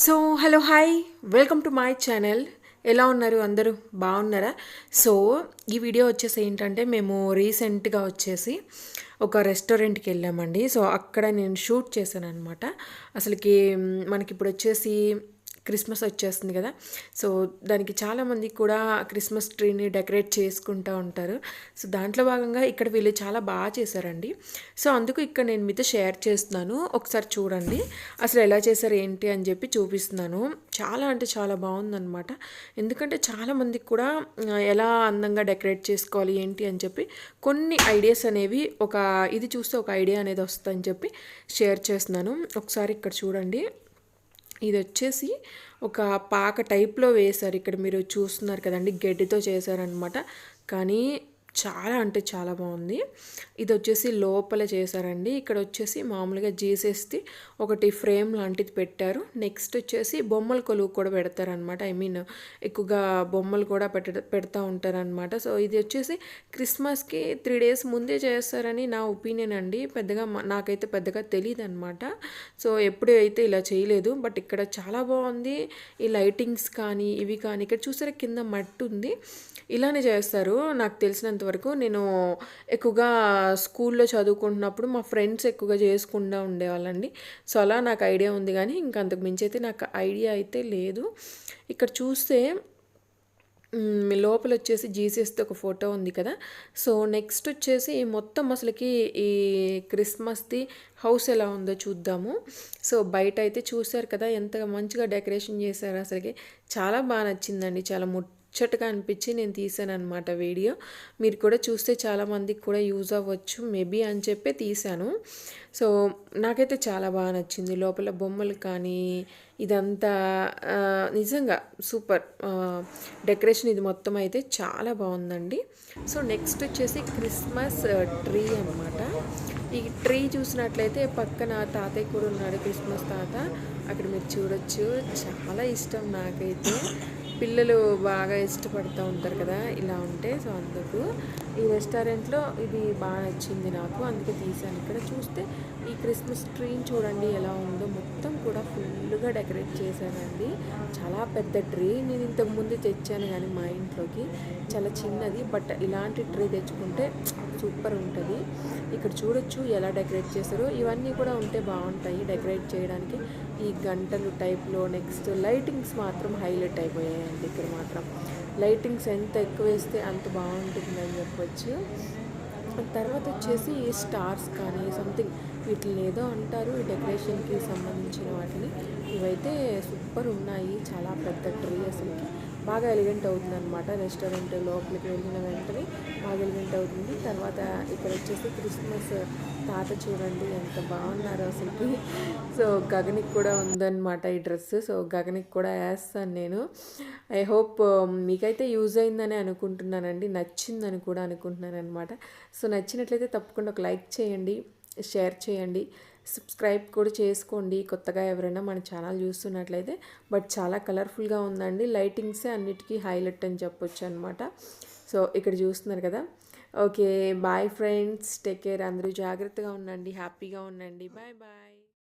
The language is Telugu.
So hello hi welcome to my channel. ఎలా ఉన్నారు అందరూ? బాగున్నారా? సో ఈ వీడియో వచ్చేసి ఏంటంటే మేము రీసెంట్గా వచ్చేసి ఒక రెస్టారెంట్కి వెళ్ళామండి. సో అక్కడ నేను షూట్ చేశాను అనమాట. అసలుకి మనకి ఇప్పుడు వచ్చేసి క్రిస్మస్ వచ్చేస్తుంది కదా. సో దానికి చాలామంది కూడా క్రిస్మస్ ట్రీని డెకరేట్ చేసుకుంటూ ఉంటారు. సో దాంట్లో భాగంగా ఇక్కడ వీళ్ళు చాలా బాగా చేశారండి. సో అందుకు ఇక్కడ నేను మీతో షేర్ చేస్తున్నాను, ఒకసారి చూడండి అసలు ఎలా చేశారు ఏంటి అని చెప్పి చూపిస్తున్నాను. చాలా అంటే చాలా బాగుందన్నమాట. ఎందుకంటే చాలామందికి కూడా ఎలా అందంగా డెకరేట్ చేసుకోవాలి ఏంటి అని చెప్పి కొన్ని ఐడియాస్ అనేవి ఇది చూస్తే ఒక ఐడియా అనేది వస్తుందని చెప్పి షేర్ చేస్తున్నాను. ఒకసారి ఇక్కడ చూడండి. ఇది వచ్చేసి ఒక పాక టైప్లో వేశారు. ఇక్కడ మీరు చూస్తున్నారు కదండి, గడ్డితో చేశారనమాట. కానీ చాలా అంటే చాలా బాగుంది. ఇది వచ్చేసి లోపల చేశారండి. ఇక్కడ వచ్చేసి మామూలుగా జీసస్ది ఒకటి ఫ్రేమ్ లాంటిది పెట్టారు. నెక్స్ట్ వచ్చేసి బొమ్మల కొలువు కూడా పెడతారనమాట. ఎక్కువగా బొమ్మలు కూడా పెడతా ఉంటారనమాట. సో ఇది వచ్చేసి క్రిస్మస్కి 3 days ముందే చేస్తారని నా ఒపీనియన్ అండి. నాకైతే పెద్దగా తెలియదు అనమాట. సో ఎప్పుడు అయితే ఇలా చేయలేదు. బట్ ఇక్కడ చాలా బాగుంది. ఈ లైటింగ్స్ కానీ ఇవి కానీ ఇక్కడ చూసారా కింద మట్టి ఉంది. ఇలానే చేస్తారు నాకు తెలిసినంతవరకు. నేను ఎక్కువగా స్కూల్లో చదువుకుంటున్నప్పుడు మా ఫ్రెండ్స్ ఎక్కువగా చేసుకుంటూ ఉండేవాళ్ళండి. సో అలా నాకు ఐడియా ఉంది, కానీ ఇంకా అంతకు మించి అయితే నాకు ఐడియా అయితే లేదు. ఇక్కడ చూస్తే లోపల వచ్చేసి జీసస్ది ఒక ఫోటో ఉంది కదా. సో నెక్స్ట్ వచ్చేసి మొత్తం అసలుకి ఈ క్రిస్మస్ది హౌస్ ఎలా ఉందో చూద్దాము. సో బయట అయితే చూశారు కదా ఎంత మంచిగా డెకరేషన్ చేశారు. అసలుకి చాలా బాగా నచ్చిందండి. చాలా ముచ్చటగా అనిపించి నేను తీసాను అనమాట వీడియో. మీరు కూడా చూస్తే చాలామందికి కూడా యూజ్ అవ్వచ్చు మేబీ అని చెప్పి తీశాను. సో నాకైతే చాలా బాగా నచ్చింది. లోపల బొమ్మలు కానీ ఇదంతా నిజంగా సూపర్ డెకరేషన్. ఇది మొత్తం అయితే చాలా బాగుందండి. సో నెక్స్ట్ వచ్చేసి క్రిస్మస్ ట్రీ అనమాట. ఈ ట్రీ చూసినట్లయితే పక్కన తాతయ్య కూడా ఉన్నాడు, క్రిస్మస్ తాత. అక్కడ మీరు చూడొచ్చు. చాలా ఇష్టం నాకైతే. పిల్లలు బాగా ఇష్టపడుతూ ఉంటారు కదా ఇలా ఉంటే. సో అందుకు ఈ రెస్టారెంట్లో ఇది బాగా నచ్చింది నాకు, అందుకే తీసాను. ఇక్కడ చూస్తే ఈ క్రిస్మస్ ట్రీని చూడండి ఎలా ఉందో. మొత్తం కూడా ఫుల్గా డెకరేట్ చేశానండి. చాలా పెద్ద ట్రీ. నేను ఇంతకుముందు తెచ్చాను కానీ మా ఇంట్లోకి చాలా చిన్నది. బట్ ఇలాంటి ట్రీ తెచ్చుకుంటే సూపర్ ఉంటుంది. ఇక్కడ చూడొచ్చు ఎలా డెకరేట్ చేశారో. ఇవన్నీ కూడా ఉంటే బాగుంటాయి డెకరేట్ చేయడానికి. ఈ గంటలు టైప్లో నెక్స్ట్ లైటింగ్స్ మాత్రం హైలైట్ అయిపోయాయండి. ఇక్కడ మాత్రం లైటింగ్స్ ఎంత ఎక్కువ వేస్తే అంత బాగుంటుందని చెప్పొచ్చు. తర్వాత వచ్చేసి స్టార్స్ కానీ సంథింగ్ వీటిని ఏదో అంటారు ఈ డెకరేషన్కి సంబంధించిన వాటిని. ఇవైతే సూపర్ ఉన్నాయి. చాలా పెద్ద ట్రీ అసలుకి బాగా ఎలిగెంట్ అవుతుంది అనమాట. రెస్టారెంట్ లోపలికి వెళ్ళిన వెంటనే బాగా ఎలిగెంట్ అవుతుంది. తర్వాత ఇక్కడ వచ్చేసి క్రిస్మస్ తాత చూడండి ఎంత బాగున్నారు అసలుకి. సో గగనికి కూడా ఉందన్నమాట ఈ డ్రెస్. సో గగనికి కూడా వేస్తాను నేను. ఐ హోప్ మీకైతే యూజ్ అయిందని అనుకుంటున్నానండి, నచ్చిందని కూడా అనుకుంటున్నాను అనమాట. సో నచ్చినట్లయితే తప్పకుండా ఒక లైక్ చేయండి, షేర్ చేయండి, సబ్స్క్రైబ్ కూడా చేసుకోండి కొత్తగా ఎవరైనా మన ఛానల్ చూస్తున్నట్లయితే. బట్ చాలా కలర్ఫుల్గా ఉందండి. లైటింగ్సే అన్నిటికీ హైలైట్ అని చెప్పొచ్చు అనమాట. సో ఇక్కడ చూస్తున్నారు కదా. Okay bye friends, take care. అందరూ జాగ్రత్తగా ఉండండి, హ్యాపీగా ఉండండి. Bye bye.